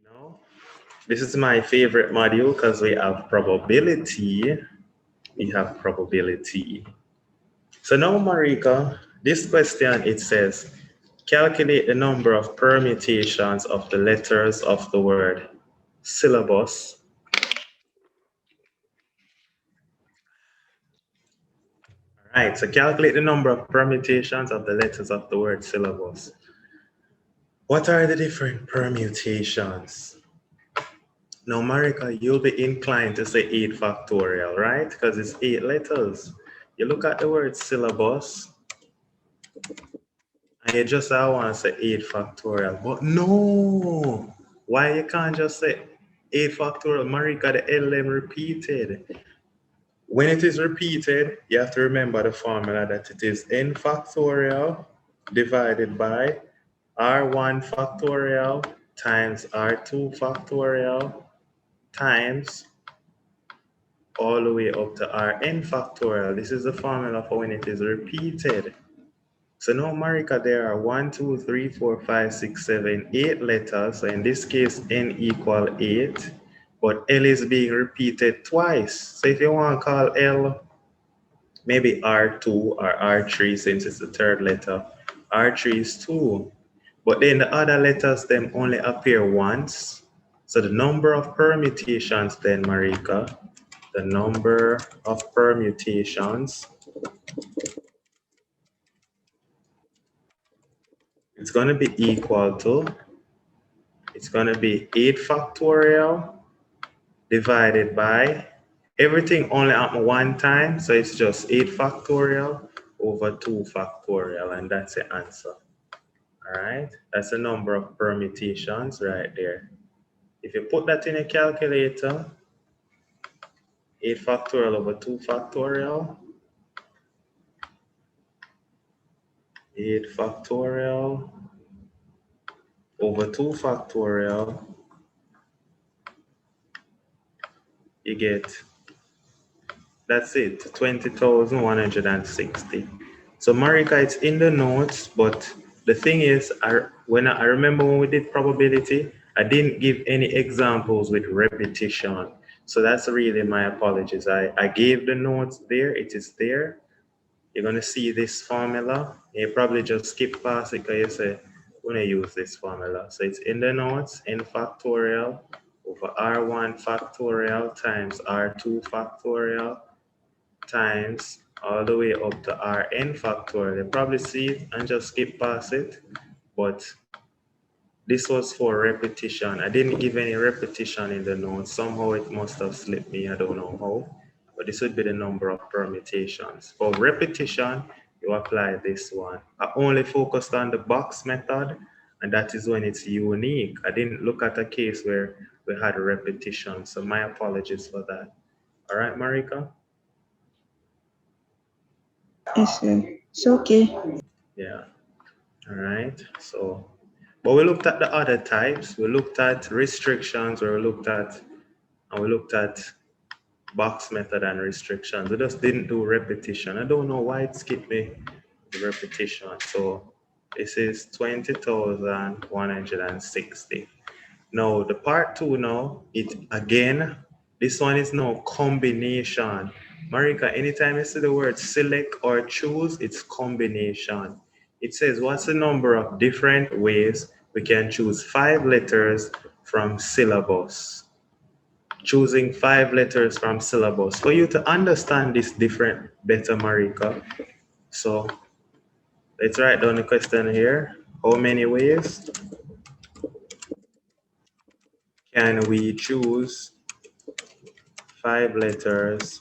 know, this is my favorite module because we have probability. We have probability. So now, Marika, this question, it says, calculate the number of permutations of the letters of the word syllabus. All right, so calculate the number of permutations of the letters of the word syllabus. What are the different permutations? Now, Marika, you'll be inclined to say 8 factorial, right? Because it's 8 letters. You look at the word syllabus, and you just want to say 8 factorial. But no! Why you can't just say 8 factorial? Marika, the LM repeated. When it is repeated, you have to remember the formula that it is n factorial divided by r1 factorial times r2 factorial times all the way up to Rn factorial. This is the formula for when it is repeated. So now, Marika, there are 1, 2, 3, 4, 5, 6, 7, 8 letters. So in this case, n equal 8, but L is being repeated twice. So if you want to call L maybe R2 or R3, since it's the third letter, R3 is 2. But then the other letters, them only appear once. So the number of permutations then, Marika, the number of permutations, it's going to be equal to, it's going to be 8 factorial divided by, everything only happened one time, so it's just 8 factorial over 2 factorial, and that's the answer. All right, that's the number of permutations right there. If you put that in a calculator, 8 factorial over 2 factorial, 8 factorial over 2 factorial, you get, that's it, 20,160. So Marika, it's in the notes, but the thing is, I remember when we did probability, I didn't give any examples with repetition. So that's really my apologies. I gave the notes there, it is there. You're gonna see this formula. You probably just skip past it because you say, we're gonna use this formula. So it's in the notes, n factorial over r1 factorial times r2 factorial times all the way up to Rn factorial. You probably see it and just skip past it, but this was for repetition. I didn't give any repetition in the notes. Somehow it must have slipped me, I don't know how, but this would be the number of permutations. For repetition, you apply this one. I only focused on the box method, and that is when it's unique. I didn't look at a case where we had a repetition, so my apologies for that. All right, Marika? Yes, sir. It's okay. Yeah. All right. So, but we looked at the other types. We looked at restrictions, or we looked at box method and restrictions. We just didn't do repetition. I don't know why it skipped me the repetition. So this is 20,160. Now the part 2 now, it again, this one is now combination. Marika, anytime you see the word select or choose, it's combination. It says, what's the number of different ways we can choose 5 letters from syllabus? Choosing 5 letters from syllabus. For you to understand this different better, Marika, so let's write down the question here. How many ways can we choose 5 letters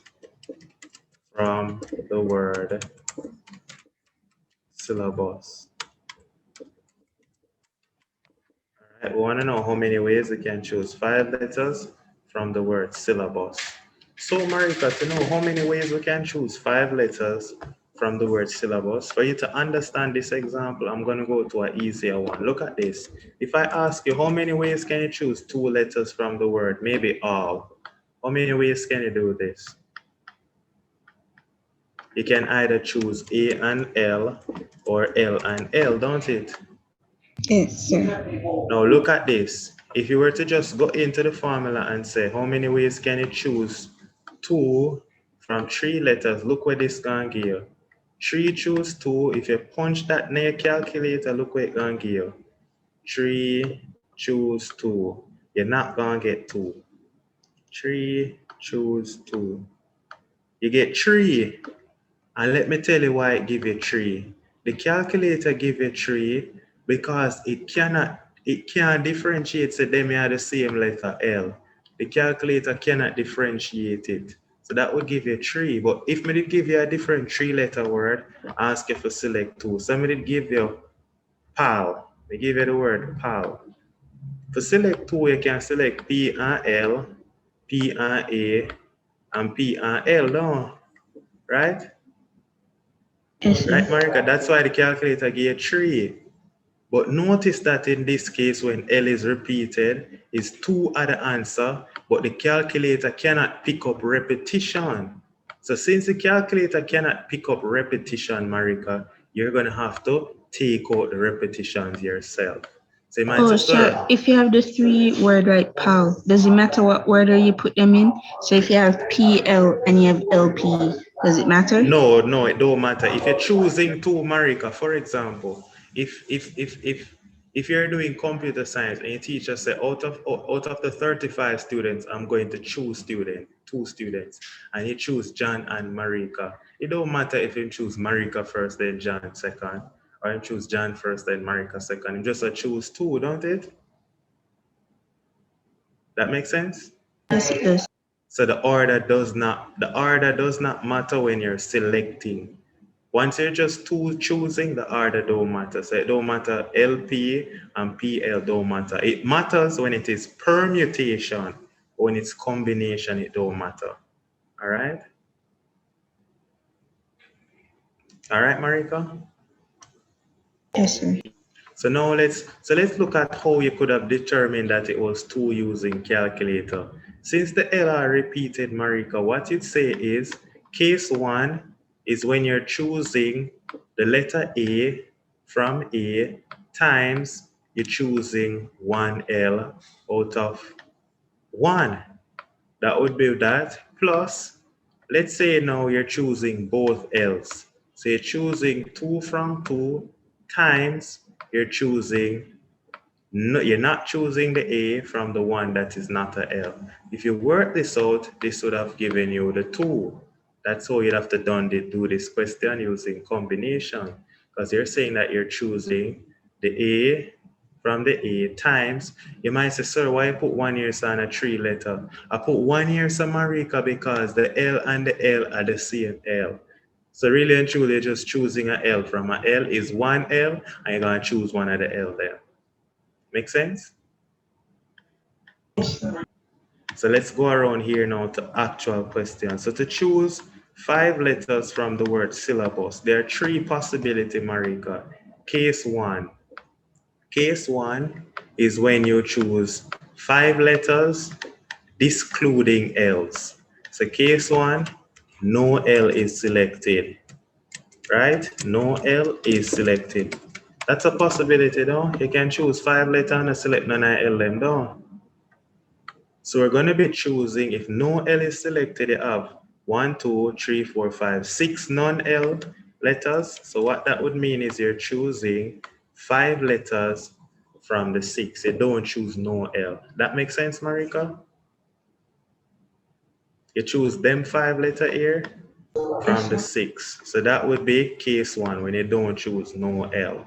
from the word syllabus? All right, we want to know how many ways we can choose 5 letters from the word syllabus. So Marika, to know how many ways we can choose 5 letters from the word syllabus, for you to understand this example, I'm going to go to an easier one. Look at this. If I ask you how many ways can you choose 2 letters from the word, maybe all, how many ways can you do this? You can either choose A and L or L and L, don't it? Yes, sir. Now look at this. If you were to just go into the formula and say, how many ways can you choose 2 from 3 letters? Look what this gonna give you. 3 choose 2. If you punch that in your calculator, look what it gonna give you. 3 choose 2. You're not gonna get 2. 3 choose 2. You get 3. And let me tell you why it give you 3. The calculator give you 3 because it can't differentiate so them are the same letter L. The calculator cannot differentiate it. So that would give you 3. But if me did give you a different 3-letter word, ask you to select 2. So me did give you pal. We give you the word pal. To select 2, you can select P and L, P and A, and P and L down. Right? Yes, Right, sir. Marika? That's why the calculator gave 3. But notice that in this case, when L is repeated, is 2 are the answer, but the calculator cannot pick up repetition. So since the calculator cannot pick up repetition, Marika, you're going to have to take out the repetitions yourself. So you might Oh, say, so sir, if you have the three word right, pal, does it matter what order you put them in? So if you have PL and you have LP, does it matter? no, it don't matter. If you're choosing two, Marika, for example, if you're doing computer science and your teacher say out of the 35 students, I'm going to choose two students, and you choose John and Marika. It don't matter if you choose Marika first, then John second, or you choose John first, then Marika second. You just choose two, don't it? That makes sense? Yes, it does. So the order does not matter when you're selecting. Once you're just choosing, the order don't matter. So it don't matter LP and PL don't matter. It matters when it is permutation. When it's combination, it don't matter. All right? All right, Marika? Yes, sir. So now let's look at how you could have determined that it was 2 using calculator. Since the L are repeated, Marika, what you'd say is case 1 is when you're choosing the letter A from A times you're choosing 1L out of 1. That would be that plus, let's say now you're choosing both L's. So you're choosing 2 from 2 times you're choosing, no, you're not choosing the A from the one that is not a L. If you work this out, this would have given you the 2. That's how you'd have to do this question using combination. Because you're saying that you're choosing the A from the A times. You might say, sir, why you put 1 here on a 3-letter? I put 1 here, Marika, because the L and the L are the same L. So really and truly, you're just choosing a L from a L is 1L, and you're going to choose one of the L there. Make sense? So let's go around here now to actual questions. So to choose 5 letters from the word syllabus, there are 3 possibilities, Marika. Case 1. Case 1 is when you choose 5 letters, discluding L's. So case 1, no L is selected, right? No L is selected. That's a possibility though. You can choose 5 letters and select none of L them down. So we're going to be choosing, if no L is selected, you have 1, 2, 3, 4, 5, 6 non-L letters. So what that would mean is you're choosing 5 letters from the 6. You don't choose no L. That makes sense, Marika? You choose them 5 letter here from the 6. So that would be case 1 when you don't choose no L.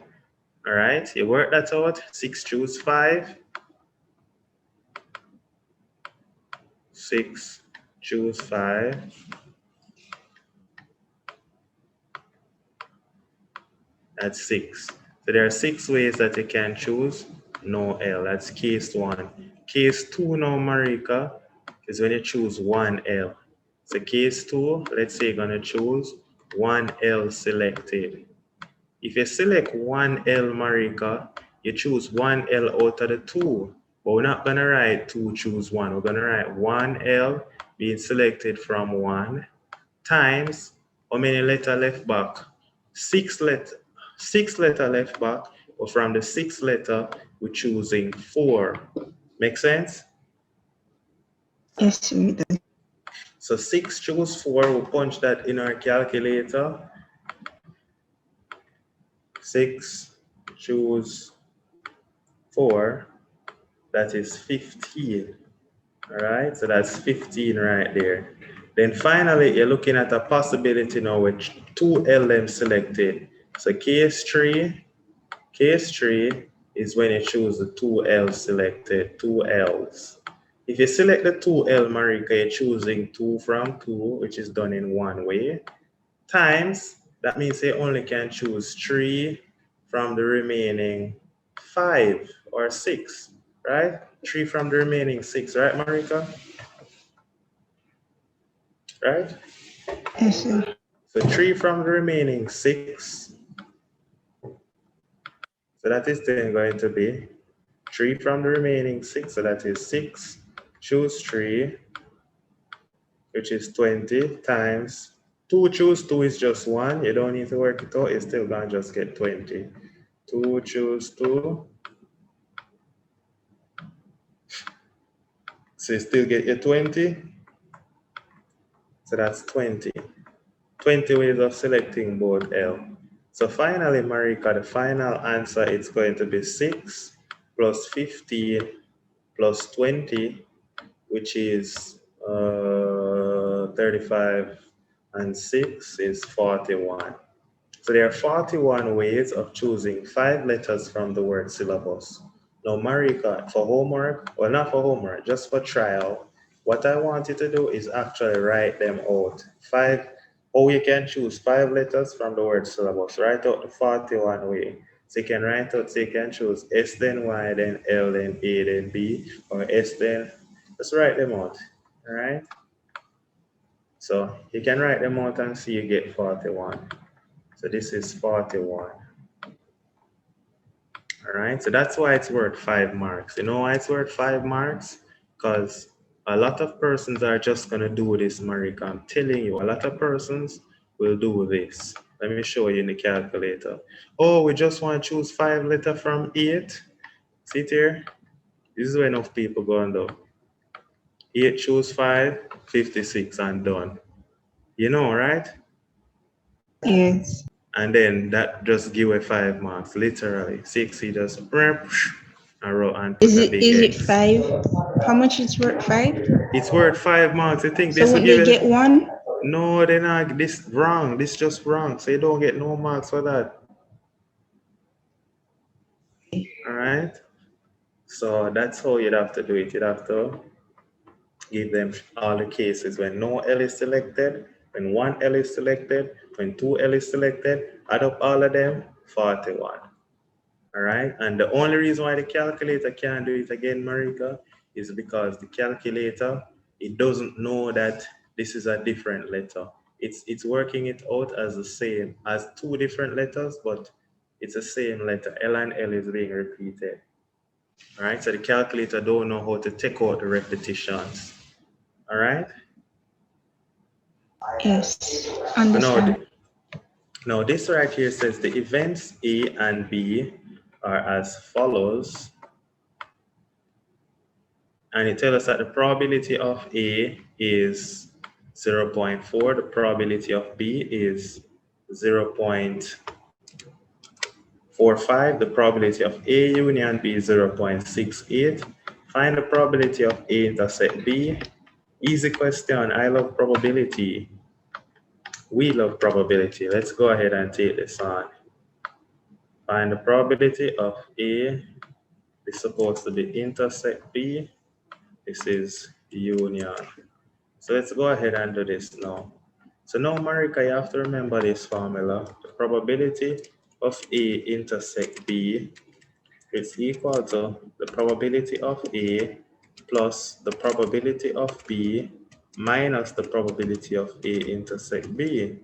All right, you work that out. 6 choose 5. 6 choose 5. That's 6. So there are 6 ways that you can choose no L. That's case 1. Case 2 now, Marika, is when you choose 1L. So case 2, let's say you're going to choose 1L selected. If you select 1L, Marika, you choose 1L out of the 2. But we're not going to write 2 choose 1. We're going to write 1L being selected from 1 times How many letter left back? Six letter left back, but from the sixth letter, we're choosing 4. Make sense? Yes, sir. So 6 choose 4, we'll punch that in our calculator. 6 choose 4, that is 15. All right, so that's 15 right there. Then finally, you're looking at a possibility now with 2 LM selected. So case 3 is when you choose the 2L selected, 2 L's. If you select the 2L, Marika, you're choosing 2 from 2, which is done in one way, times, that means you only can choose 3 from the remaining 5 or 6, right? 3 from the remaining 6, right, Marika? Right? Yes, sir. So 3 from the remaining 6, so that is then going to be 3 from the remaining 6, so that is 6, choose 3, which is 20, times 2 choose 2 is just 1, you don't need to work it out, you're still going to just get 20. 2 choose 2, so you still get your 20, so that's 20. 20 ways of selecting both L. So finally, Marika, the final answer is going to be 6 plus 15 plus 20, which is 35, and 6 is 41. So there are 41 ways of choosing 5 letters from the word syllabus. Now, Marika, for homework, well, not for homework, just for trial, what I want you to do is actually write them out. 5, or you can choose 5 letters from the word syllabus. Write out the 41 way. So you can write out, so you can choose S, then Y, then L, then A, then B, or S, then, just write them out, all right? So you can write them out and see you get 41. So this is 41. All right, so that's why it's worth 5 marks. You know why it's worth 5 marks? Because a lot of persons are just going to do this, Marika. I'm telling you, a lot of persons will do this. Let me show you in the calculator. Oh, we just want to choose 5 letters from 8. See it here? This is where enough people go and do. 8 choose 5, 56 and done. You know, right? Yes. And then that just give away 5 marks, literally. 6, he just and put Is a it big is it X. 5? How much is worth 5? It's worth 5 marks. I think So this will would give they it. get 1? No, they're not. This wrong. This just wrong. So you don't get no marks for that. All right. So that's how you'd have to do it. You'd have to give them all the cases when no L is selected, when 1 L is selected, when 2 L is selected, add up all of them, 41. All right. And the only reason why the calculator can't do it again, Marika, is because the calculator, it doesn't know that this is a different letter. It's working it out as the same, as 2 different letters, but it's the same letter. L and L is being repeated. All right. So the calculator don't know how to take out the repetitions. All right. Yes. So Understand. now this right here says the events A and B are as follows. And it tells us that the probability of A is 0.4, the probability of B is 0.45, the probability of A union B is 0.68. Find the probability of A intersect B. Easy question. I love probability. We love probability. Let's go ahead and take this on. Find the probability of A is supposed to be intersect B. This is union. So let's go ahead and do this now. So now, Marika, you have to remember this formula. The probability of A intersect B is equal to the probability of A plus the probability of B minus the probability of A intersect B.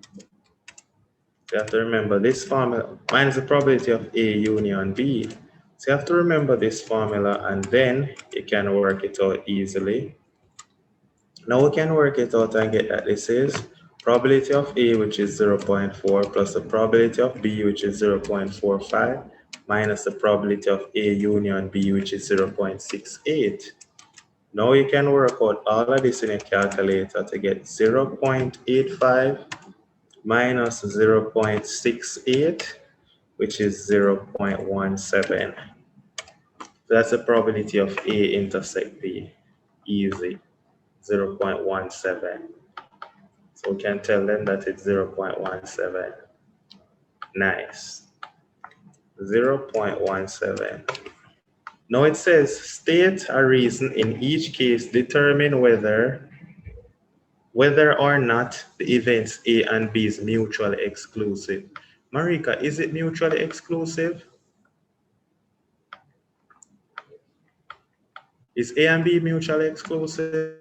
You have to remember this formula minus the probability of A union B. So you have to remember this formula and then you can work it out easily. Now we can work it out and get that this is probability of A, which is 0.4, plus the probability of B, which is 0.45, minus the probability of A union B, which is 0.68. Now you can work out all of this in a calculator to get 0.85 minus 0.68, which is 0.17. That's the probability of A intersect B. Easy. 0.17. So we can tell them that it's 0.17. Nice. 0.17. Now it says state a reason in each case, determine whether or not the events A and B is mutually exclusive. Marika, is it mutually exclusive? Is A and B mutually exclusive?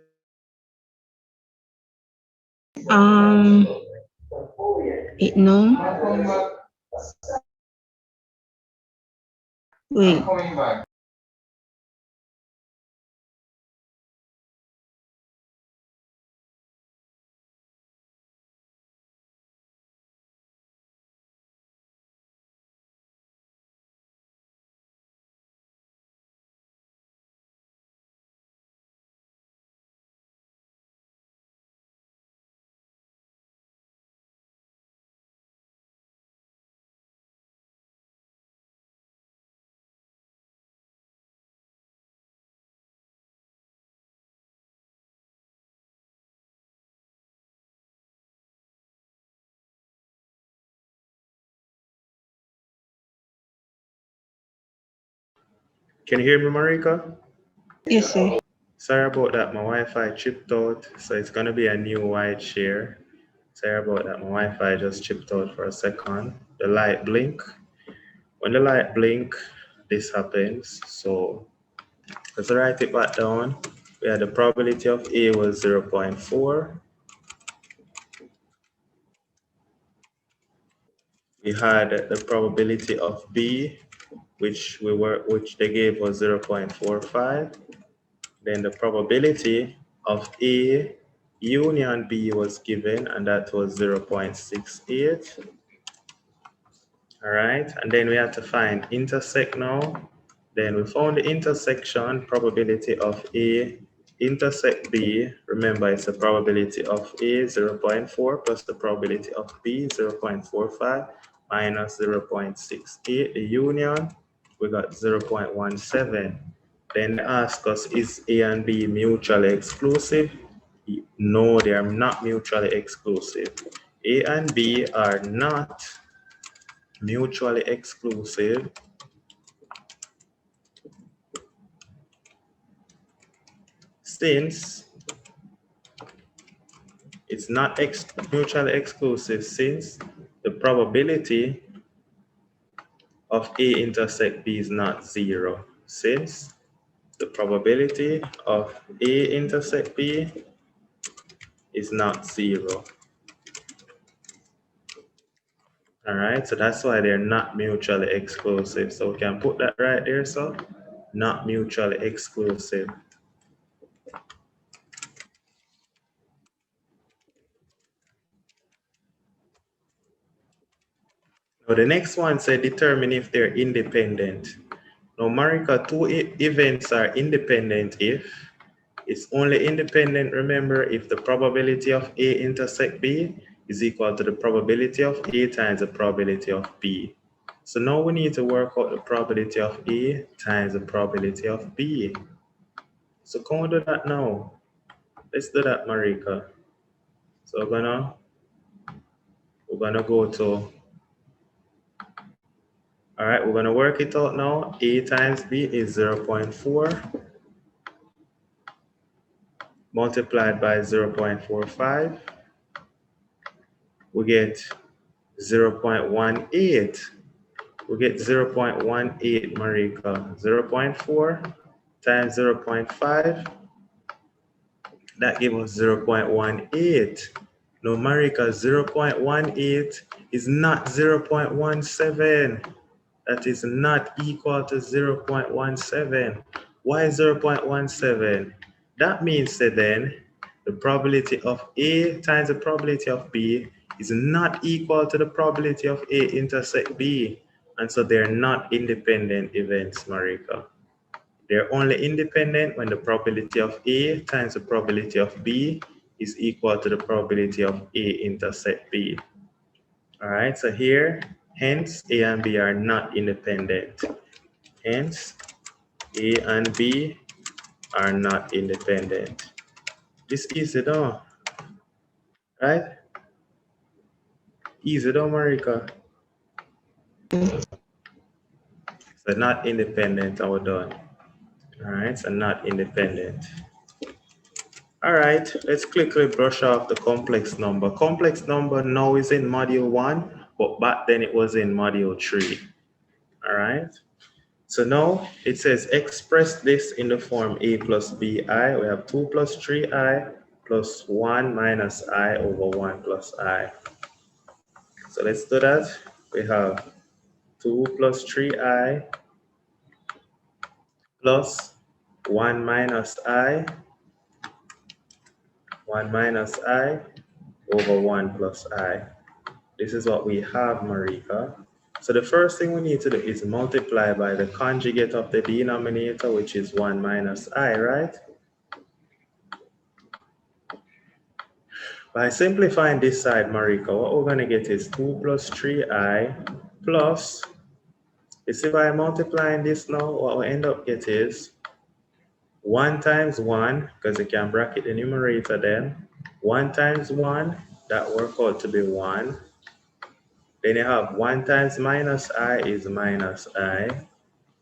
No. Wait. Can you hear me, Marika? Yes, sir. Sorry about that, my Wi-Fi chipped out, so it's gonna be a new wide share. Sorry about that, my Wi-Fi just chipped out for a second. The light blink. When the light blink, this happens. So let's write it back down. We had the probability of A was 0.4. We had the probability of B, which they gave was 0.45. Then the probability of A union B was given, and that was 0.68. All right, and then we have to find intersect now. Then we found the intersection probability of A intersect B. Remember, it's the probability of A 0.4 plus the probability of B 0.45 minus 0.68. The union, we got 0.17. Then they ask us, is A and B mutually exclusive? No, they are not mutually exclusive. A and B are not mutually exclusive since it's not mutually exclusive since the probability of A intersect B is not zero. Since the probability of A intersect B is not zero. All right, so that's why they're not mutually exclusive. So we can put that right there, so not mutually exclusive. Now the next one said determine if they're independent. Now Marika, two events are independent if it's only independent, remember, if the probability of A intersect B is equal to the probability of A times the probability of B. So now we need to work out the probability of A times the probability of B. So can we do that now? Let's do that, Marika. So we're gonna go to, all right, we're gonna work it out now. A times B is 0.4 multiplied by 0.45. We get 0.18. We get 0.18, Marika. 0.4 times 0.5, that gives us 0.18. No, Marika, 0.18 is not 0.17. That is not equal to 0.17. Why 0.17? That means that then the probability of A times the probability of B is not equal to the probability of A intersect B. And so they're not independent events, Marika. They're only independent when the probability of A times the probability of B is equal to the probability of A intersect B. All right, so here, hence A and B are not independent. Hence, A and B are not independent. This is easy though, right? Easy though, Marika. So not independent, and we're done. All right, so not independent. All right, let's quickly brush off the complex number. Complex number now is in module 1, but back then it was in module 3. All right, so now it says express this in the form a plus bi. We have 2 plus 3i plus 1 minus I over 1 plus I. So let's do that. We have 2 plus 3i plus 1 minus I, 1 minus I over 1 plus I. This is what we have, Marika. So the first thing we need to do is multiply by the conjugate of the denominator, which is 1 minus I, right? By simplifying this side, Marika, what we're going to get is 2 plus 3i plus, you see by multiplying this now, what we end up getting is 1 times 1, because you can bracket the numerator then. 1 times 1, that works out to be 1. Then you have 1 times minus I is minus I.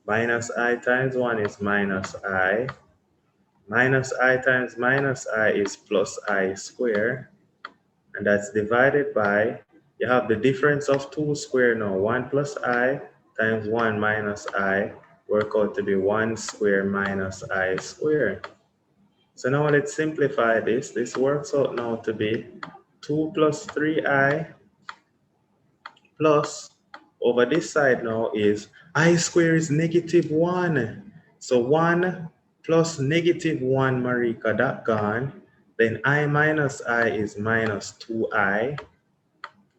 Minus I times 1 is minus I. Minus I times minus I is plus I squared. And that's divided by, you have the difference of 2 squared now. 1 plus I times 1 minus I work out to be 1 squared minus I squared. So now let's simplify this. This works out now to be 2 plus 3i plus, over this side now is I squared is negative 1. So 1 plus negative 1, Marika, that gone. Then I minus I is minus 2i.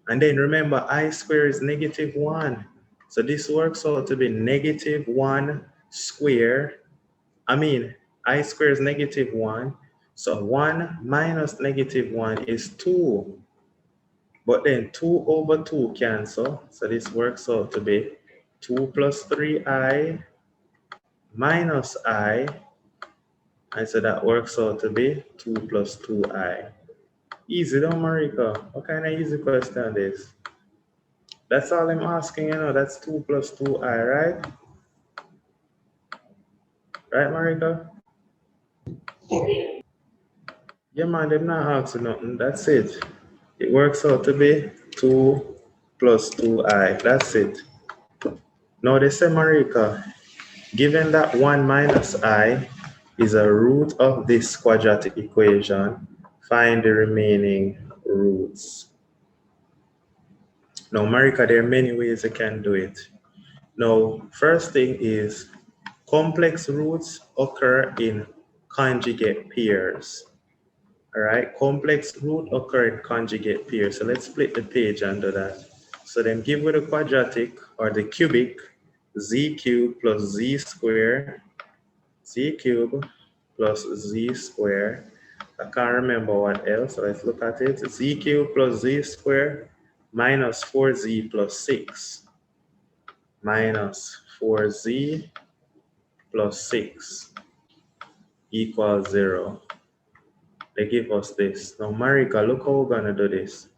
And then remember, I squared is negative 1. So this works out to be negative 1 squared. I squared is negative 1. So 1 minus negative 1 is 2. But then 2 over 2 cancel. So this works out to be 2 plus 3i minus I. And so that works out to be 2 plus 2i. Easy, don't Marika? What kind of easy question this? That's all I'm asking, that's 2 plus 2i, right? Right, Marika? Yeah, man, they're not asking nothing. That's it. It works out to be 2 plus 2i. That's it. Now they say, Marika, given that 1 minus I is a root of this quadratic equation, find the remaining roots. Now, Marika, there are many ways you can do it. Now, first thing is complex roots occur in conjugate pairs. All right, complex root occur in conjugate pairs. So let's split the page and do that. So then give with the quadratic or the cubic, z cubed plus z squared, z cubed plus z squared. I can't remember what else, so let's look at it. Z cubed plus z squared minus 4z plus 6 minus 4z plus 6 equals 0. They give us this. Now, Marika, look how we're going to do this.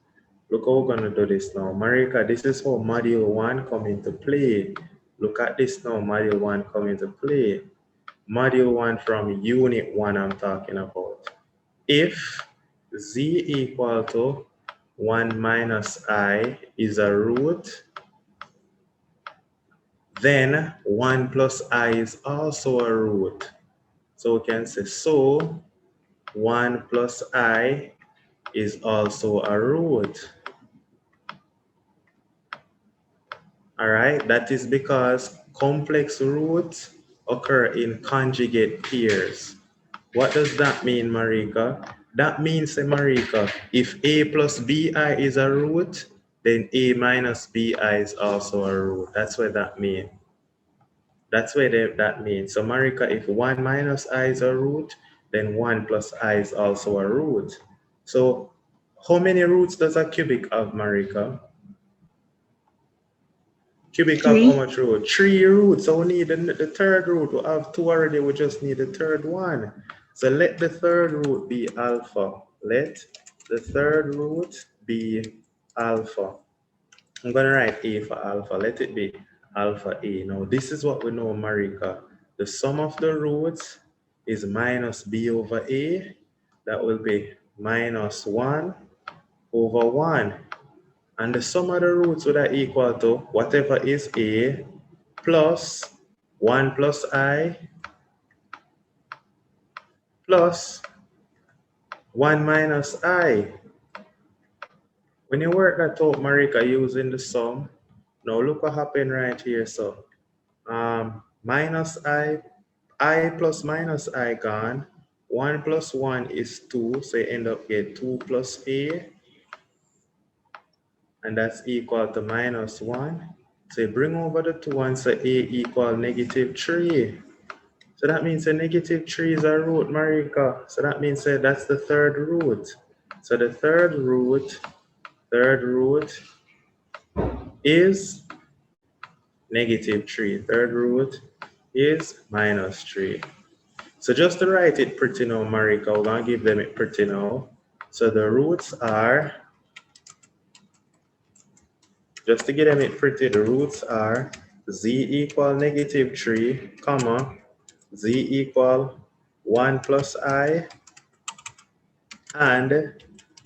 Look how we're going to do this now. Marika, this is how module 1 come into play. Look at this now, module 1 come into play. Module 1 from unit 1 I'm talking about. If z equal to 1 minus I is a root, then 1 plus I is also a root. So we can say, so 1 plus I is also a root. All right, that is because complex roots occur in conjugate pairs. What does that mean, Marika? That means, Marika, if a plus bi is a root, then a minus bi is also a root. That's what that means. That's what that means. So Marika, if 1 minus I is a root, then 1 plus I is also a root. So how many roots does a cubic have, Marika? Cubic have how 3. much root? 3 roots. So we need the third root. We have 2 already. We just need the third one. So let the third root be alpha. Let the third root be alpha. I'm going to write A for alpha. Let it be alpha A. Now, this is what we know, Marika. The sum of the roots is minus B over A. That will be minus 1 over 1. And the sum of the roots would are equal to whatever is A plus 1 plus I plus 1 minus I. When you work that out, Marika, using the sum, now look what happened right here. So minus I plus minus I gone. 1 plus 1 is 2, so you end up get 2 plus A, and that's equal to minus 1. So you bring over the 2 and say A equal negative 3. So that means a negative 3 is a root, Marika. So that means that's the third root. So the third root is negative 3. Third root is minus 3. So just to write it pretty now, Marika, we're going to give them it pretty now. So the roots are, just to get them it pretty, the roots are z equal negative 3, comma, z equal 1 plus I, and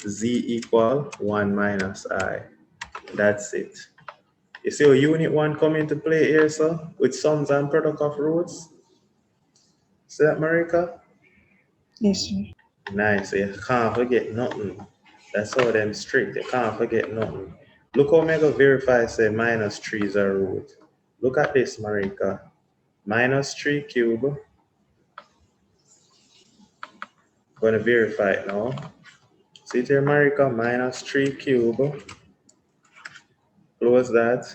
z equal 1 minus I. That's it. You see how unit 1 come into play here, so with sums and product of roots? See that, Marika? Yes, sir. Nice. So you can't forget nothing. That's how them strict. You can't forget nothing. Look how Mega verify say minus 3 is a root. Look at this, Marika. Minus 3 cube. Going to verify it now. See it here, Marika. Minus 3 cube. Close that.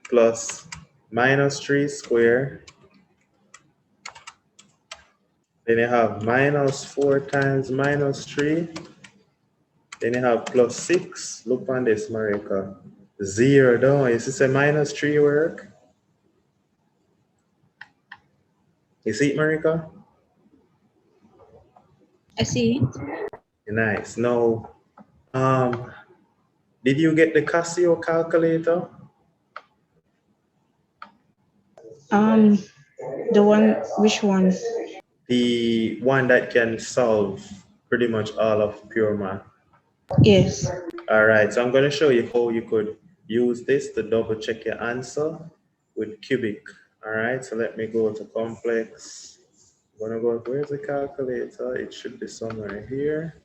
Plus minus 3 square. Then you have minus 4 times minus 3. Then you have plus 6. Look on this, Marika. 0 down. You see say minus 3 work? You see it, Marika? I see it. Nice. Now, did you get the Casio calculator? The one, which one? The one that can solve pretty much all of pure math. Yes. All right, so I'm going to show you how you could use this to double check your answer with cubic. All right, so let me go to complex. I'm going to go, where's the calculator? It should be somewhere here.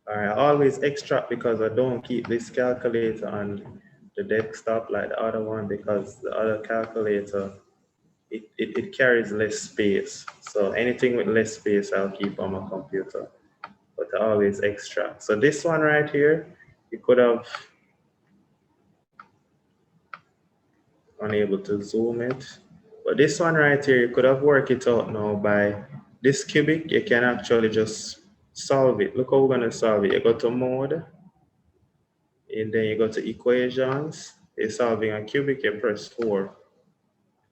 All right, I always extract because I don't keep this calculator on the desktop like the other one, because the other calculator, it carries less space. So anything with less space, I'll keep on my computer, but I always extract. So this one right here, you could have unable to zoom it, but this one right here, you could have worked it out now by this cubic. You can actually just solve it. Look how we're going to solve it. You go to mode, and then you go to equations. You're solving a cubic, you press 4.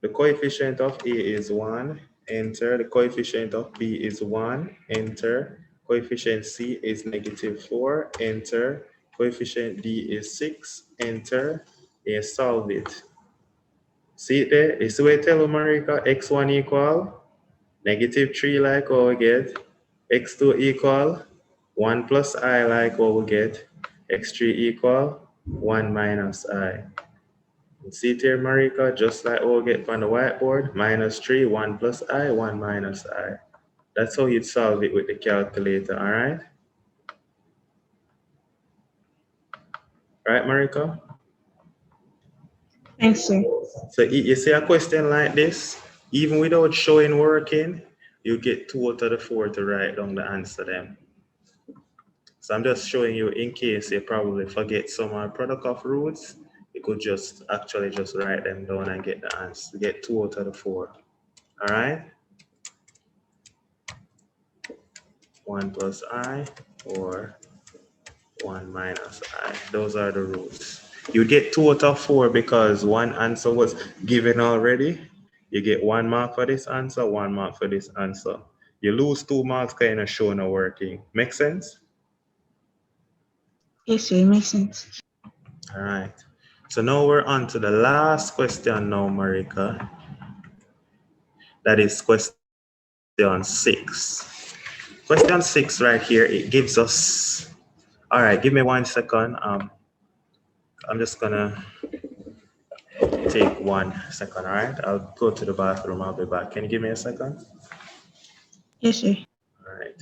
The coefficient of A is 1, enter. The coefficient of B is 1, enter. Coefficient C is negative 4, enter. Coefficient D is 6, enter. You solve it. See it there? You see what I tell you, Marika? X1 equal negative 3 like what we get. X2 equal 1 plus I like what we get. X3 equal 1 minus I. See it here, Marika, just like we'll get on the whiteboard, minus 3, 1 plus I, 1 minus I. That's how you'd solve it with the calculator, all right? Right, Marika? Thanks, sir. So you see a question like this, even without showing working, you get 2 out of the 4 to write down the answer then. So I'm just showing you in case you probably forget some product of roots, you could just actually just write them down and get the answer, get 2 out of the 4. All right? 1 plus I or 1 minus I. Those are the roots. You get 2 out of 4 because one answer was given already. You get 1 mark for this answer, 1 mark for this answer. You lose 2 marks kind of show no working. Make sense? Yes, sir. It makes sense. All right. So now we're on to the last question now, Marika. That is question 6. Question 6 right here, it gives us, all right, give me 1 second. I'm just gonna take 1 second, all right? I'll go to the bathroom, I'll be back. Can you give me a second? Yes, sir. All right.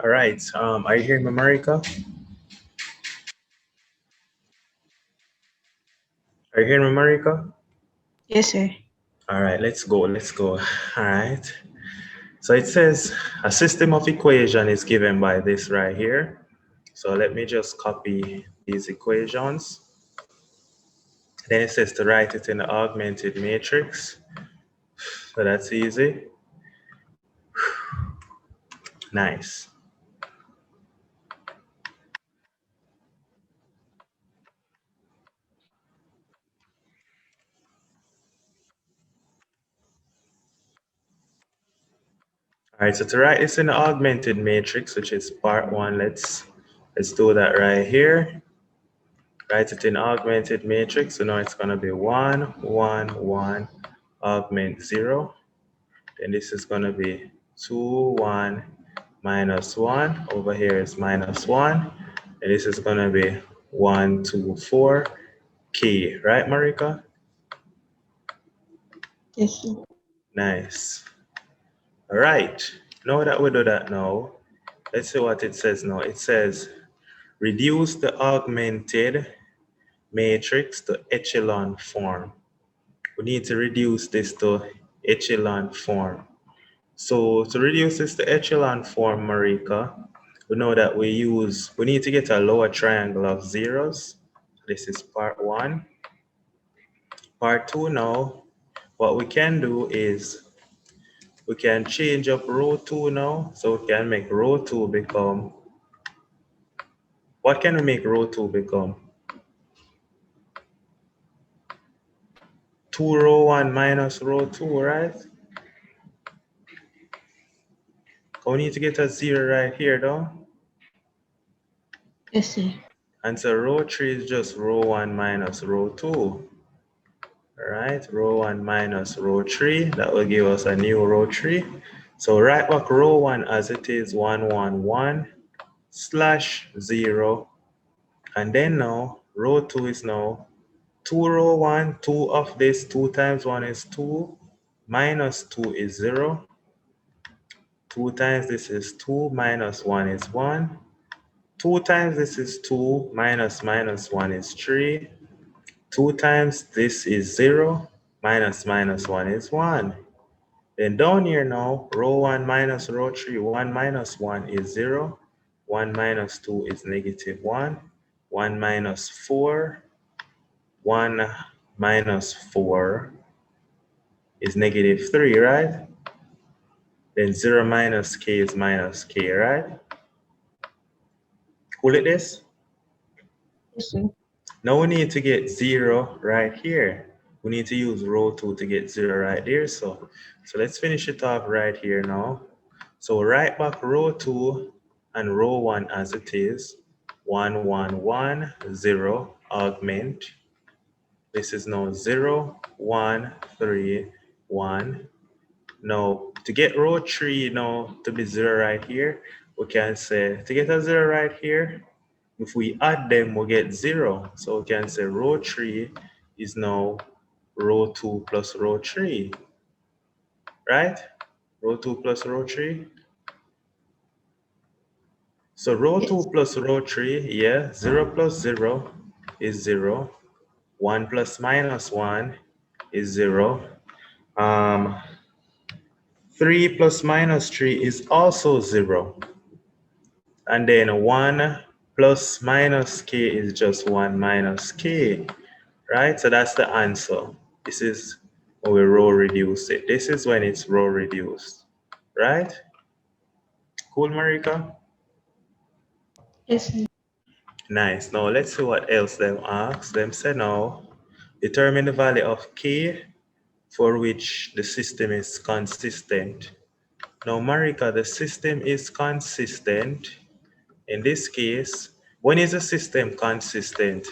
All right. Are you hearing me, Marika? Are you hearing me, Marika? Yes, sir. All right, let's go. Let's go. All right. So it says a system of equation is given by this right here. So let me just copy these equations. Then it says to write it in the augmented matrix. So that's easy. Nice. All right, so to write this in the augmented matrix, which is part 1, let's do that right here. Write it in augmented matrix. So now it's gonna be 1, 1, 1, augment 0. Then this is gonna be 2, 1, minus 1. Over here is minus 1. And this is gonna be 1, 2, 4, key. Right, Marika? Yes, sir. Nice. All right. Now that we do that now, let's see what it says now. It says reduce the augmented matrix to echelon form. We need to reduce this to echelon form. So to reduce this to echelon form, Marika, we know that we need to get a lower triangle of zeros. This is part 1. Part 2 now, what we can do is We can change up row 2 now. So we can make row 2 become, what can we make row 2 become? 2 row 1 minus row 2, right? We need to get a 0 right here, though. Yes, sir. And so row 3 is just row 1 minus row 2. All right, row 1 minus row 3. That will give us a new row 3. So write back row 1 as it is, 1, 1, 1 slash 0. And then now, row 2 is now 2 row 1, 2 of this, 2 times 1 is 2, minus 2 is 0. 2 times this is 2, minus 1 is 1. 2 times this is 2, minus 1 is 3. 2 times this is 0, minus 1 is 1. Then down here now, row 1 minus row 3, 1 minus 1 is 0. 1 minus 2 is negative 1. 1 minus 4, 1 minus 4 is negative 3, right? Then 0 minus k is minus k, right? Cool it this? Yes, sir. Now we need to get 0 right here. We need to use row 2 to get 0 right there. So let's finish it off right here now. So write back row 2 and row 1 as it is. 1, 1, 1, 0, augment. This is now 0, 1, 3, 1. Now, to get row 3 now to be 0 right here, we can say, to get a 0 right here, if we add them, we'll get 0. So we can say row 3 is now row 2 plus row 3, right? Row 2 plus row 3. So row Yes. 2 plus row 3, yeah, 0 plus 0 is 0. 1 plus minus 1 is 0. 3 plus minus 3 is also 0. And then 1 plus minus k is just 1 minus k, right? So that's the answer. This is when we row reduce it. This is when it's row reduced, right? Cool, Marika? Yes, sir. Nice. Now let's see what else them ask. Them say now, determine the value of k for which the system is consistent. Now, Marika, the system is consistent. In this case, when is a system consistent?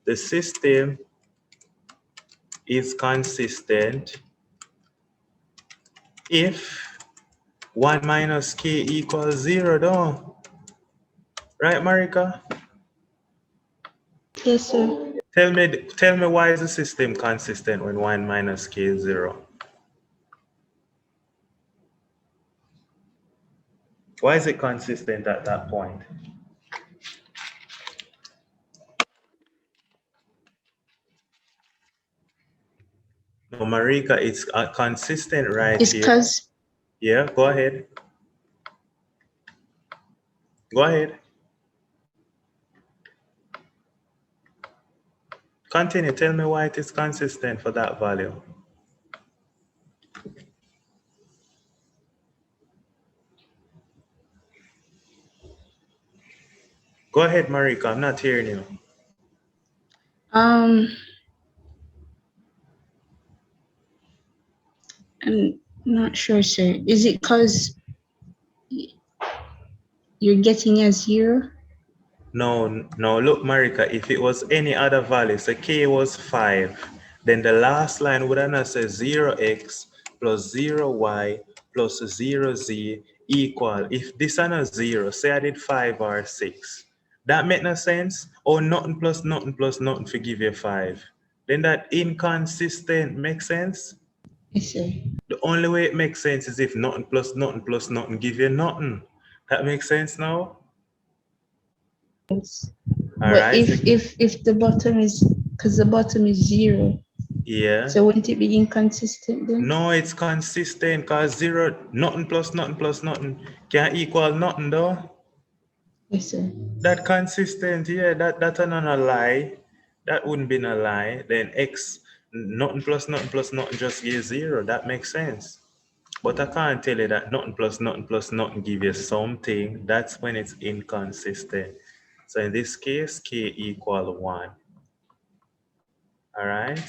The system is consistent if 1 minus k equals 0, though. Right, Marika? Yes, sir. Tell me why is the system consistent when 1 minus k is 0? Why is it consistent at that point? No, Marika, it's consistent right It's here. because Yeah, go ahead. Go ahead. Continue. Tell me why it is consistent for that value. Go ahead, Marika. I'm not hearing you. um I'm not sure, sir. Is it because you're getting a 0? No, no. Look, Marika, if it was any other value, so k was 5, then the last line would have said 0x plus 0y plus 0z equal. If this is a 0, say I did 5 or 6. That make no sense? Or nothing plus nothing to give you 5. Then that inconsistent makes sense? Yes, sir. The only way it makes sense is if nothing plus nothing give you nothing. That makes sense now? Yes. All But right. So, if the bottom is, because the bottom is 0, yeah. so wouldn't it be inconsistent then? No, it's consistent because 0, nothing plus nothing can't equal nothing though. Yes, sir. That consistent, yeah, that's not a lie. That wouldn't be a lie. Then x, nothing plus nothing just gives 0. That makes sense. But I can't tell you that nothing plus nothing give you something. That's when it's inconsistent. So in this case, k equal 1. All right.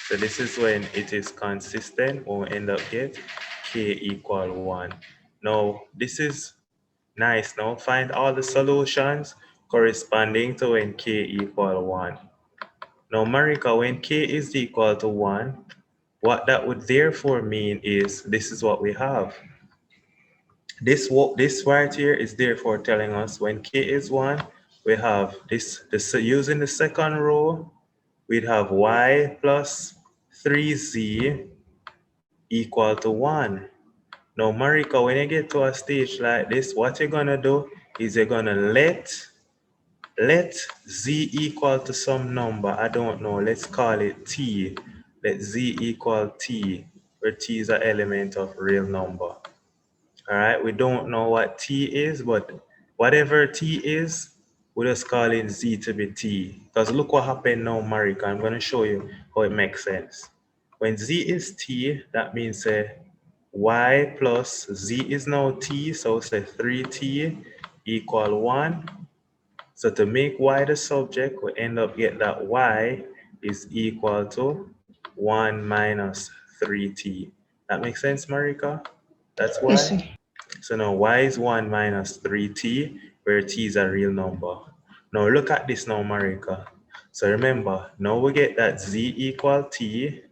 So this is when it is consistent, when we end up get k equal 1. Now, this is nice. Now, find all the solutions corresponding to when k equal 1. Now, Marika, when k is equal to 1, what that would therefore mean is this is what we have. This right here is therefore telling us when k is 1, we have this using the second row, we'd have y plus 3z equal to 1. Now, Marika, when you get to a stage like this, what you're going to do is you're going to let z equal to some number. I don't know. Let's call it t. Let z equal t, where t is an element of real number. All right, we don't know what t is, but whatever t is, we just call it z to be t. Because look what happened now, Marika. I'm going to show you how it makes sense. When z is t, that means y plus z is now t, so say 3t equal 1. So to make y the subject, we end up get that y is equal to 1 minus 3t. That makes sense, Marika? That's Yes, why. sir. So now y is 1 minus 3t, where t is a real number. Now look at this now, Marika. So remember, now we get that z equal t,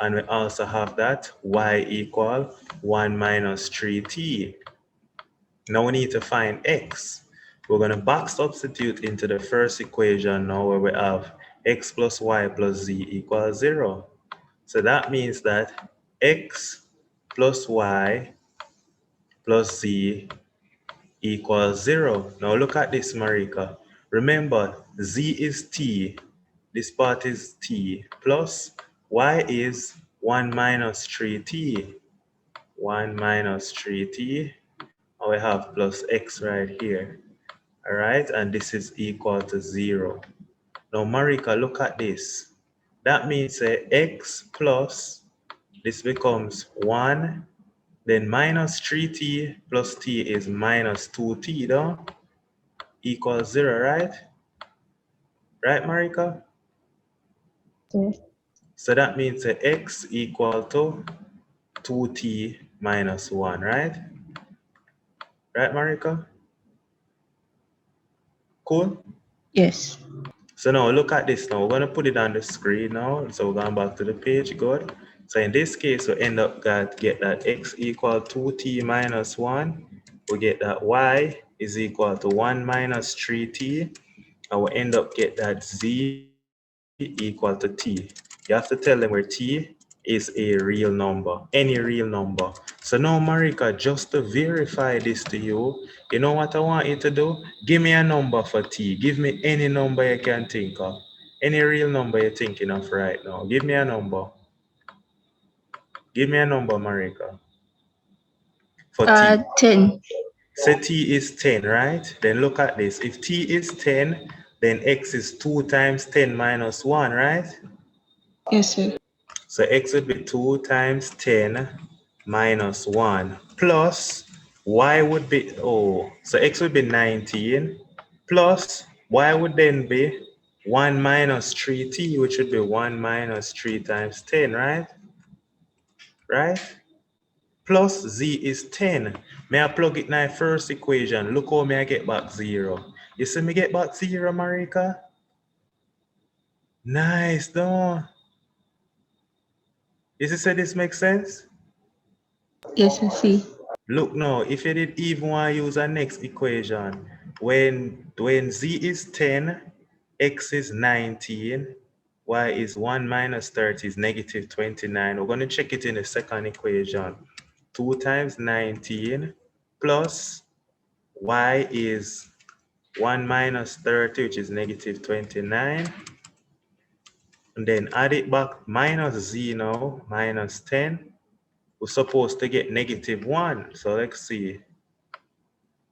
and we also have that y equal 1 minus 3t. Now we need to find x. We're going to back substitute into the first equation now, where we have x plus y plus z equals 0. So that means that x plus y plus z equals 0. Now look at this, Marika. Remember, z is t. This part is t plus y is 1 minus 3t. 1 minus 3t. And we have plus x right here. All right, and this is equal to 0. Now, Marika, look at this. That means x plus, this becomes 1, then minus 3t plus t is minus 2t, though, equals 0, right? Right, Marika? Sir. So that means x equal to 2t minus 1, right? Right, Marika? Cool? Yes. So now look at this now. We're going to put it on the screen now. So we're going back to the page. Good. So in this case, we end up get that x equal 2t minus 1. We get that y is equal to 1 minus 3t. And we end up get that z equal to t. You have to tell them where t is a real number, any real number. So now, Marika, just to verify this to you know what I want you to do? Give me a number for t. Give me any number you can think of. Any real number you're thinking of right now. Give me a number. Give me a number, Marika, for t. 10. Say t is 10, right? Then look at this. If t is 10, then x is 2 times 10 minus 1, right? Yes, sir. So x would be 2 times 10 minus 1 plus y would be, so x would be 19 plus y would then be 1 minus 3t, which would be 1 minus 3 times 10, right? Right? Plus z is 10. May I plug it in my first equation? Look how may I get back 0. You see me get back 0, Marika? Nice, don't? You see say this makes sense? Yes, I see. Look now, if you did even want to use a next equation, when z is 10, x is 19, y is 1 minus 30 is negative 29. We're going to check it in the second equation. 2 times 19 plus y is 1 minus 30, which is negative 29. And then add it back, minus z now, minus 10. We're supposed to get negative 1. So let's see.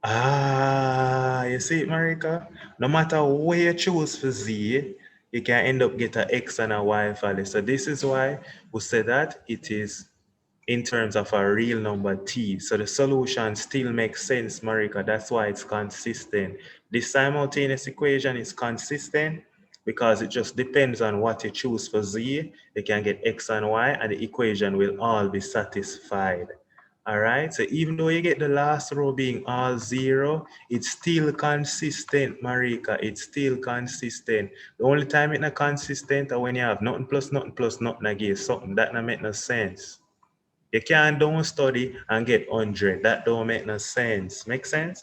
You see it, Marika? No matter where you choose for z, you can end up get a x and a y value. So this is why we say that it is in terms of a real number t. So the solution still makes sense, Marika. That's why it's consistent. This simultaneous equation is consistent because it just depends on what you choose for z. You can get x and y, and the equation will all be satisfied. All right, so even though you get the last row being all zero, it's still consistent, Marika. It's still consistent. The only time it's not consistent is when you have nothing plus nothing again, something that don't make no sense. You can't don't study and get 100. That don't make no sense. Make sense?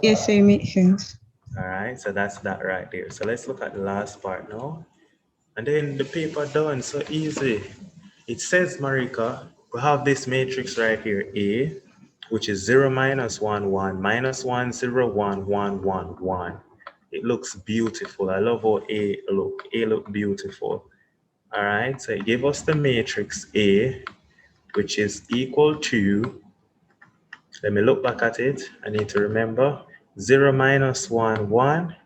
Yes, sir, it makes sense. All right, so that's that right there. So let's look at the last part now. And then the paper done, so easy. It says, Marika, we have this matrix right here, A, which is 0, minus 1, 1, minus 1, 0, 1, 1, 1, 1. It looks beautiful. I love how A look. A look beautiful. All right, so it gave us the matrix A, which is equal to, let me look back at it. I need to remember 0, minus 1, 1,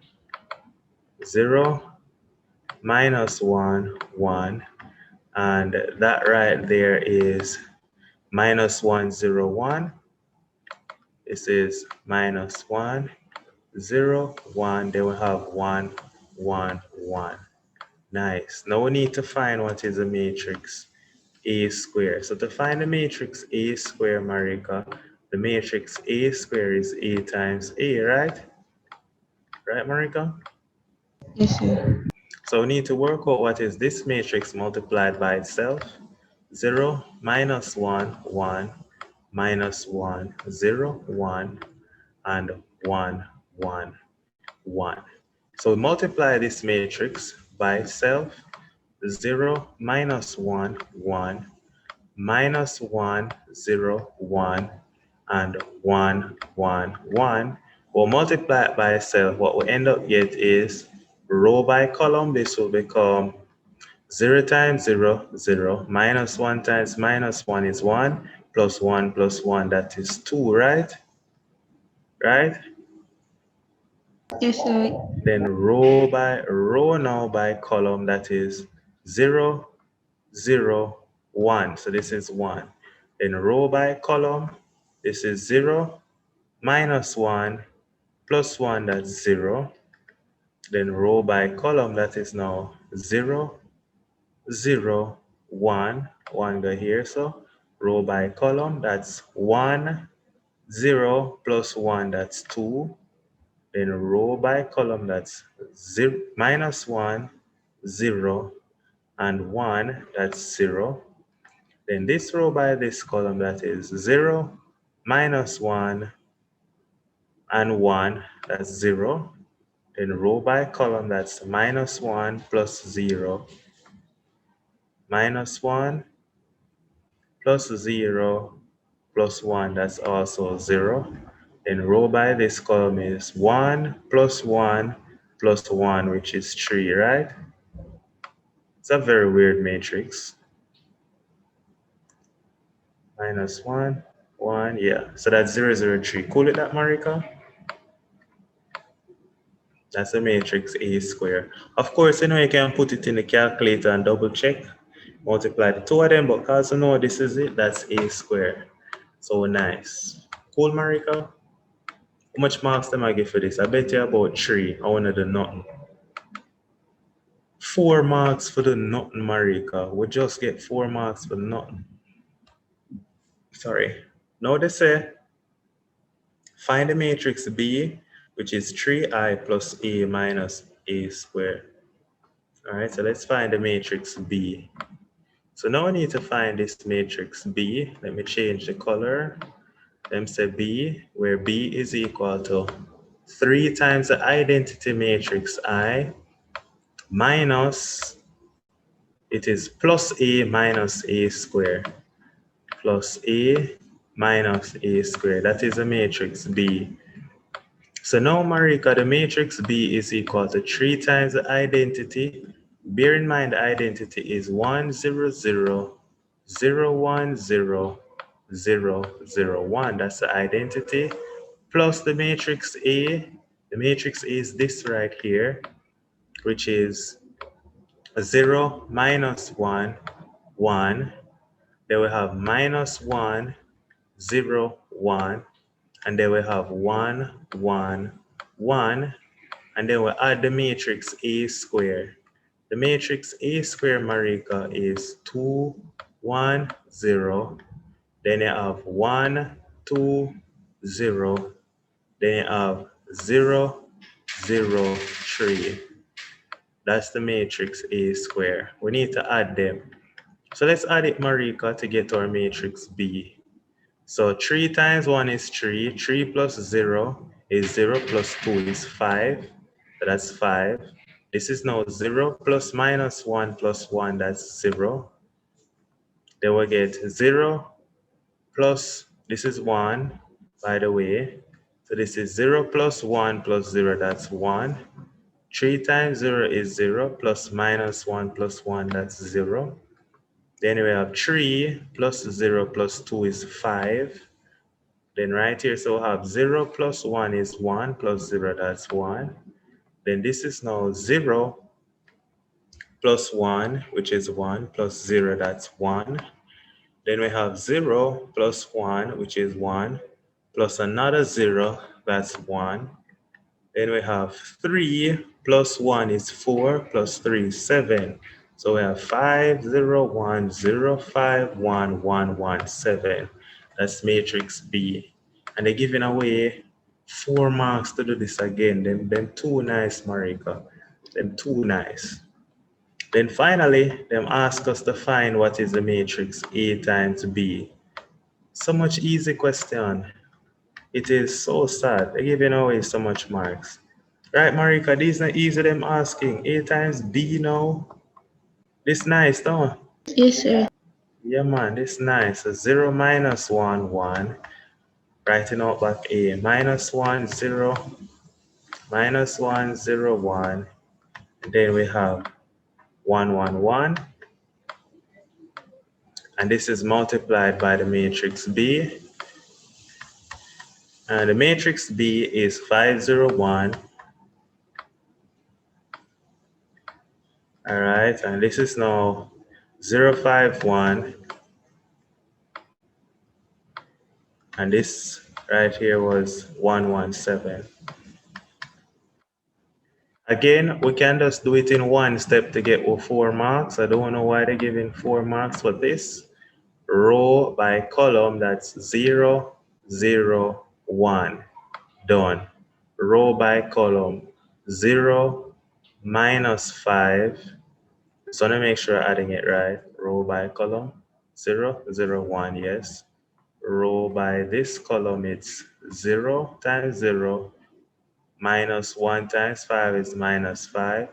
0, minus 1, 1, and that right there is minus 1, 0, 1. This is minus 1, 0, 1. Then we have 1, 1, 1. Nice. Now we need to find what is the matrix A square. So to find the matrix A square, Marika, the matrix A square is A times A, right? Right, Marika? Yes, sir. So we need to work out what is this matrix multiplied by itself. 0, minus 1, 1, minus 1, 0, 1, and 1, 1, 1. So multiply this matrix by itself. 0, minus 1, 1, minus 1, 0, 1, and 1, 1, 1. We'll multiply it by itself. What we end up get is row by column. This will become 0 times 0, 0, minus 1 times minus 1 is 1, plus 1 plus 1, that is 2, right? Right? Yes, sir. Then row by row now by column, that is 0, 0, 1. So this is 1. Then row by column, this is 0, minus 1, plus 1, that's 0. Then row by column, that is now 0, 0, 1, 1 go here. So row by column, that's 1, 0, plus 1, that's 2. Then row by column, that's 0, minus 1, 0, and 1, that's 0. Then this row by this column, that is 0, minus 1, and 1, that's 0. Then row by column, that's minus 1 plus 0, minus 1 plus 0 plus 1, that's also 0. Then row by this column is 1 plus 1 plus 1, which is 3, right? It's a very weird matrix. Minus 1, 1, yeah. So that's 0, 0, 3. Cool it that, Marika? That's the matrix A square. Of course, you know, you can put it in the calculator and double check. Multiply the two of them, but because you know this is it, that's A square. So nice. Cool, Marika? How much marks am I give for this? I bet you about 3. I want to do nothing. 4 marks for the nothing, Marika. We just get 4 marks for nothing. Sorry. Now they say, find the matrix B, which is 3i plus a minus a squared. All right, so let's find the matrix B. So now I need to find this matrix B. Let me change the color. Let me say B, where B is equal to 3 times the identity matrix I minus, it is plus A minus A squared, plus A minus A squared. That is the matrix B. So now, Marika, the matrix B is equal to 3 times the identity. Bear in mind the identity is 1, 0, 0, 0, 1, 0, 0, 0, 1. That's the identity. Plus the matrix A. The matrix A is this right here, which is 0, minus 1, 1. Then we have minus 1, 0, 1. And then we have 1, 1, 1. And then we add the matrix A square. The matrix A square, Marika, is 2, 1, 0. Then you have 1, 2, 0. Then you have 0, 0, 3. That's the matrix A square. We need to add them. So let's add it, Marika, to get our matrix B. So 3 times 1 is 3. 3 plus 0 is 0 plus 2 is 5. So that's 5. This is now 0 plus minus 1 plus 1, that's 0. Then we get 0 plus, this is 1, by the way. So this is 0 plus 1 plus 0, that's 1. 3 times 0 is 0, plus minus 1 plus 1, that's 0. Then we have 3 plus 0 plus 2 is 5. Then right here, so we have 0 plus 1 is 1, plus 0, that's 1. Then this is now 0 plus 1, which is 1, plus 0, that's 1. Then we have 0 plus 1, which is 1, plus another 0, that's 1. Then we have 3 plus 1 is 4, plus 3 is 7. So we have 5, 0, 1, 0, 5, 1, 1, 1, 7. That's matrix B. And they're giving away 4 marks to do this again. Them too nice, Marika. Them too nice. Then finally, them ask us to find what is the matrix A times B. So much easy question. It is so sad. They're giving away so much marks. Right, Marika, these not easy them asking. A times B now. This nice, don't? Yes, sir. Yeah, man, this nice. So 0 minus 1, 1. Writing out back A. Minus 1, 0. Minus 1, 0, 1. And then we have 1, 1, 1. And this is multiplied by the matrix B. And the matrix B is 5, 0, 1. All right, and this is now 0, 5, 1. And this right here was 117. Again, we can just do it in one step to get 4 marks. I don't know why they're giving 4 marks for this. Row by column, that's 0, 0, 1. Done. Row by column, 0, minus 5. So let me make sure I'm adding it right. Row by column, 0, 0, 1, yes. Row by this column, it's 0 times 0, minus 1 times 5 is minus 5.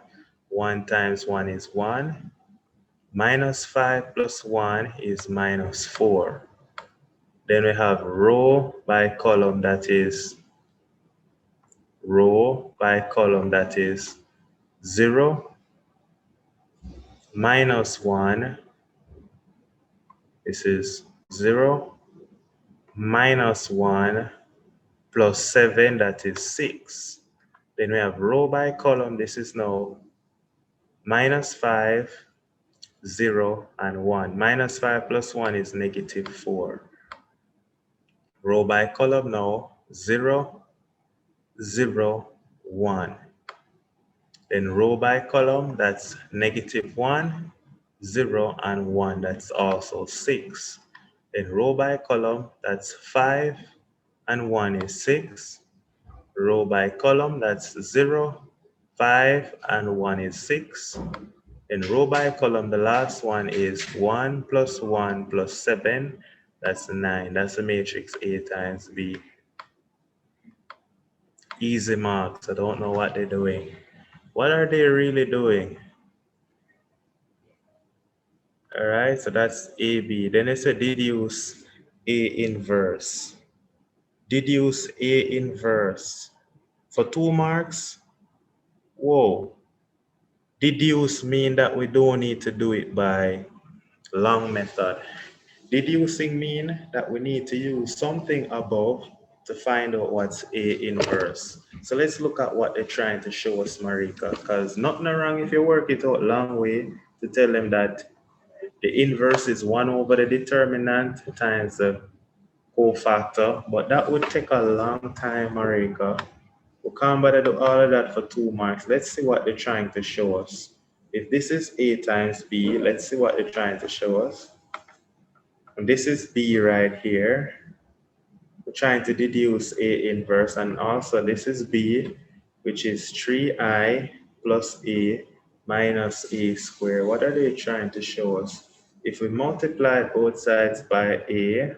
1 times 1 is 1. Minus 5 plus 1 is minus 4. Then we have row by column, that is 0, minus 1. This is 0, minus 1, plus 7, that is 6. Then we have row by column, this is now minus 5, 0, and 1. Minus 5 plus 1 is negative 4. Row by column now, 0, 0, 1. Then row by column, that's negative 1, 0, and 1. That's also 6. Then row by column, that's 5, and 1 is 6. Row by column, that's 0, 5, and 1 is 6. In row by column, the last one is 1 plus 1 plus 7. That's 9. That's the matrix A times B. Easy marks. I don't know what they're doing. What are they really doing? All right, so that's AB. Then it's a deduce A inverse. Deduce A inverse. For 2 marks, whoa. Deduce mean that we don't need to do it by long method. Deducing mean that we need to use something above to find out what's A inverse. So let's look at what they're trying to show us, Marika, because nothing wrong if you work it out long way to tell them that The inverse is 1 over the determinant times the cofactor, but that would take a long time, Marika. We can't bother do all of that for 2 marks. Let's see what they're trying to show us. If this is A times B, let's see what they're trying to show us. And this is B right here. We're trying to deduce A inverse, and also this is B, which is 3I plus A minus A squared. What are they trying to show us? If we multiply both sides by A,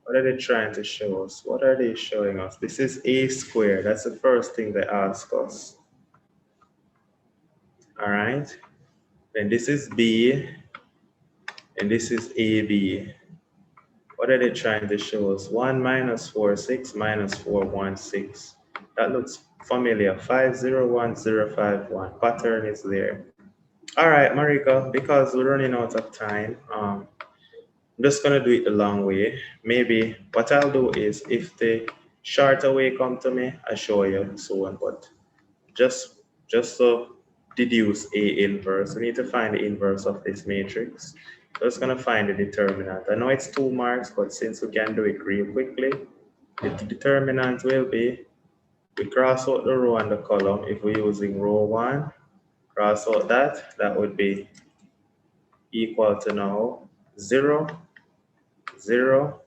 what are they trying to show us? What are they showing us? This is A squared. That's the first thing they ask us. All right. Then this is B, and this is AB. What are they trying to show us? 1 minus 4, 6 minus 4, 1, 6. That looks familiar. 501051. Pattern is there. All right, Marika, because we're running out of time, I'm just going to do it the long way. Maybe what I'll do is if the shorter way come to me, I'll show you so on. But just to deduce A inverse, we need to find the inverse of this matrix. So it's going to find the determinant. I know it's 2 marks, but since we can do it real quickly, the determinant will be, we cross out the row and the column. If we're using row 1, cross out that would be equal to now 0, 0.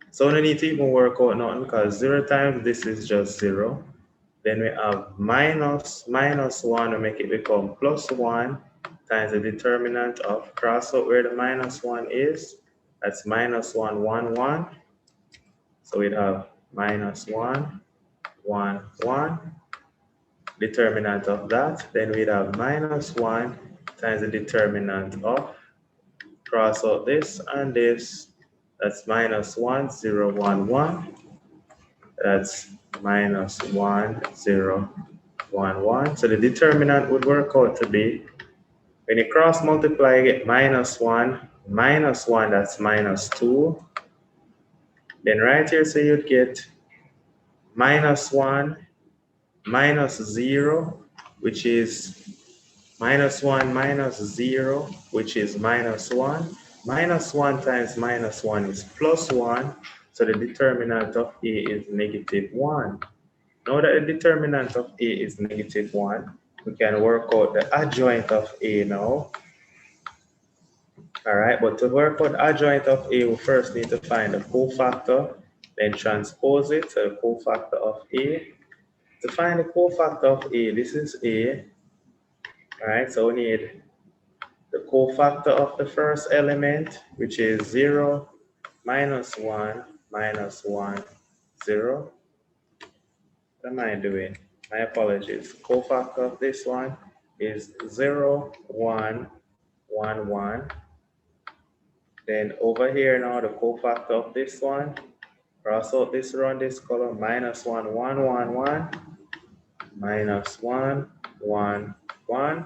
So we don't need to even work out nothing because 0 times this is just 0. Then we have minus 1 to make it become plus 1 times the determinant of cross out where the minus 1 is. That's minus 1, 1, 1. So we'd have minus 1, 1, 1. Determinant of that. Then we'd have minus 1 times the determinant of cross out this and this. That's minus 1, 0, 1, 1. That's minus 1, 0, 1, 1. So the determinant would work out to be, when you cross multiply, you get minus 1, that's minus 2. Then right here, so you'd get minus 1, minus 0, which is minus 1, minus 0, which is minus 1. Minus 1 times minus 1 is plus 1. So the determinant of A is negative 1. Now that the determinant of A is negative 1, we can work out the adjoint of A now. All right, but to work out the adjoint of A, we first need to find the cofactor, then transpose it to the cofactor of A. To find the cofactor of A, this is A. All right, so we need the cofactor of the first element, which is 0, minus 1, minus 1, 0. What am I doing? My apologies. Cofactor of this one is 0, 1, 1, 1. Then over here now, the cofactor of this one, cross out this row and this column, minus 1, 1, 1, 1, minus 1, 1, 1.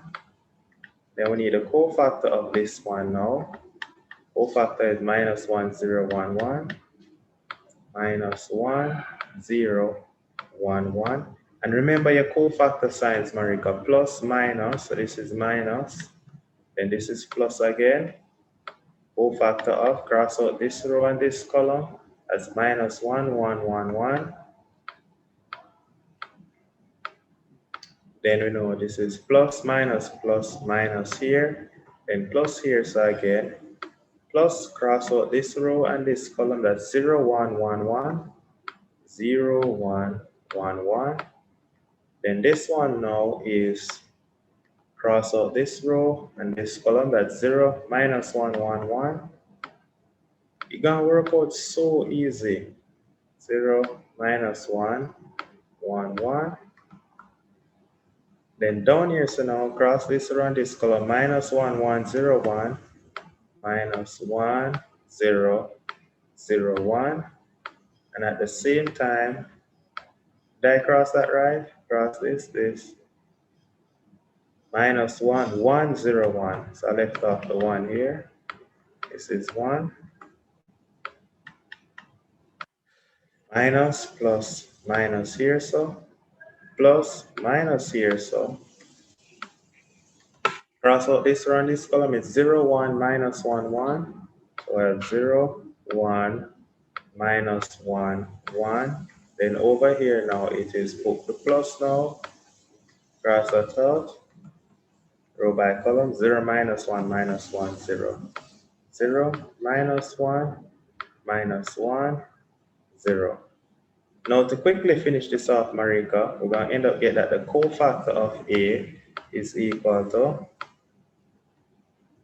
Then we need a cofactor of this one now. Cofactor is minus 1, 0, 1, 1, minus 1, 0, 1, 1. And remember your cofactor signs, Marika, plus, minus. So this is minus, then this is plus again. Cofactor of, cross out this row and this column, as minus 1, 1, 1, 1. Then we know this is plus, minus here, then plus here, so again, plus, cross out this row and this column, that's 0, 1, 1, 1, 0, 1, 1, 1. Then this one now is cross out this row and this column, that's 0, minus 1, 1, 1. It's gonna work out so easy. 0, minus 1, 1, 1. Then down here, so now cross this row and this column, minus 1, 1, 0, 1, minus 1, 0, 0, 1. And at the same time, did I cross that right? Cross this. Minus 1, 1, 0, 1. So I left off the 1 here. This is 1. Minus, plus, minus here, so. Plus, minus here, so. Cross out this row and this column. It's 0, 1, minus 1, 1. So I have 0, 1, minus 1, 1. Then over here now it is put the plus now. Cross that out. Row by column. 0, minus 1, minus 1, 0. 0, minus 1, minus 1, 0. Now to quickly finish this off, Marika, we're going to end up getting that the cofactor of A is equal to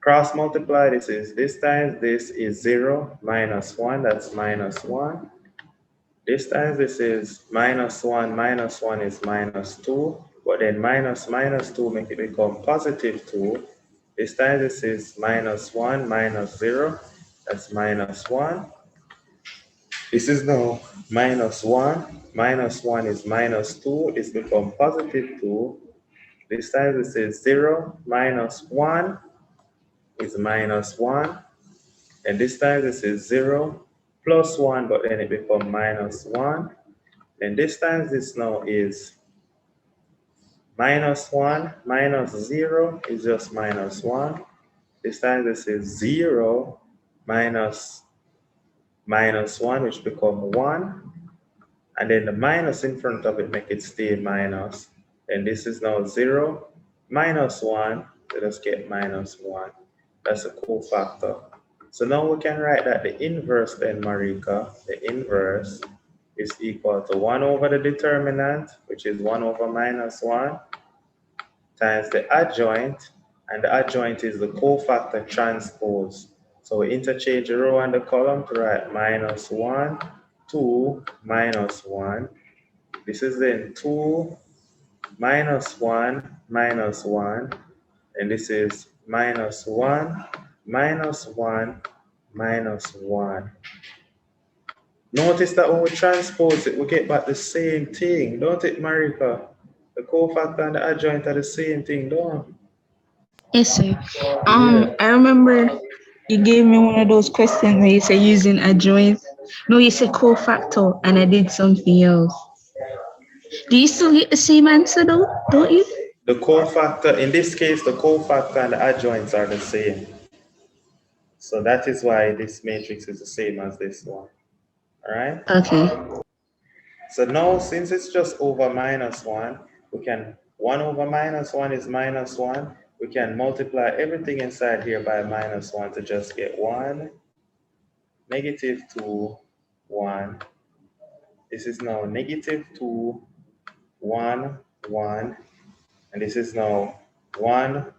cross multiply. This times this is 0 minus 1, that's minus 1. This times this is minus 1 is minus 2, but then minus 2 make it become positive 2. This time this is minus 1 minus 0, that's minus 1. This is now minus 1. Minus 1 is minus 2. It's become positive 2. This time this is 0 minus 1 is minus 1. And this time this is 0 plus 1, but then it becomes minus 1. And this time this now is minus 1 minus 0 is just minus 1. This time this is 0 minus 1, which become 1. And then the minus in front of it make it stay minus. And this is now 0 minus 1. So let's get minus 1. That's a cofactor. So now we can write that the inverse then, Marika, the inverse is equal to 1 over the determinant, which is 1 over minus 1, times the adjoint, and the adjoint is the cofactor transpose. So we interchange the row and the column to write minus 1, 2, minus 1. This is then 2, minus 1, minus 1. And this is minus 1, minus 1, minus 1. Notice that when we transpose it, we get back the same thing, don't it, Marika? The cofactor and the adjoint are the same thing, don't it? Yes, sir. Yeah. I remember you gave me one of those questions where you say using adjoint. No, you said cofactor, and I did something else. Do you still get the same answer though? Don't you? The cofactor, in this case, the cofactor and the adjoints are the same. So that is why this matrix is the same as this one. All right? Okay. So now, since it's just over minus 1, we can, 1 over minus 1 is minus 1. We can multiply everything inside here by minus 1 to just get 1, negative 2, 1. This is now negative 2, 1, 1. And this is now 1,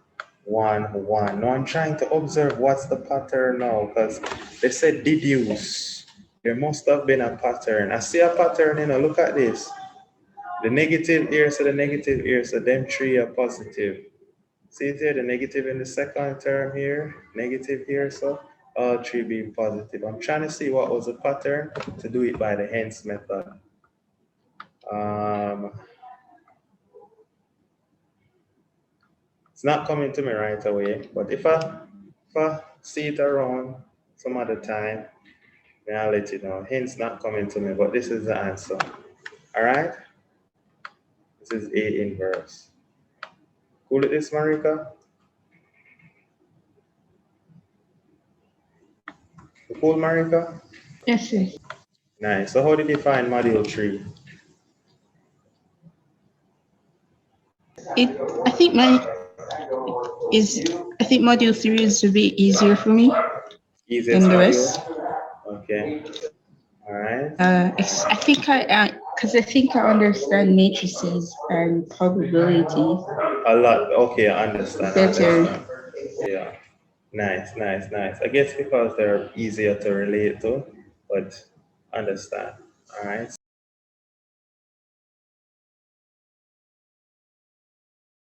1, 1. Now I'm trying to observe what's the pattern now, because they said deduce. There must have been a pattern. I see a pattern, look at this. The negative here, so the negative here, so them three are positive. See there, the negative in the second term here, negative here, so all three being positive. I'm trying to see what was the pattern to do it by the hence method. It's not coming to me right away, but if I see it around some other time, then I'll let you know. Hence not coming to me, but this is the answer. All right? This is A inverse. Cool with this, Marika? You cool, Marika? Yes, sir. Nice. So how did you find module 3? I think module 3 is a bit easier for me Easiest than the module? rest. Okay. All right. I think I understand matrices and probabilities A lot. Okay, I understand. better. Yeah. Nice. I guess because they're easier to relate to, but understand. All right.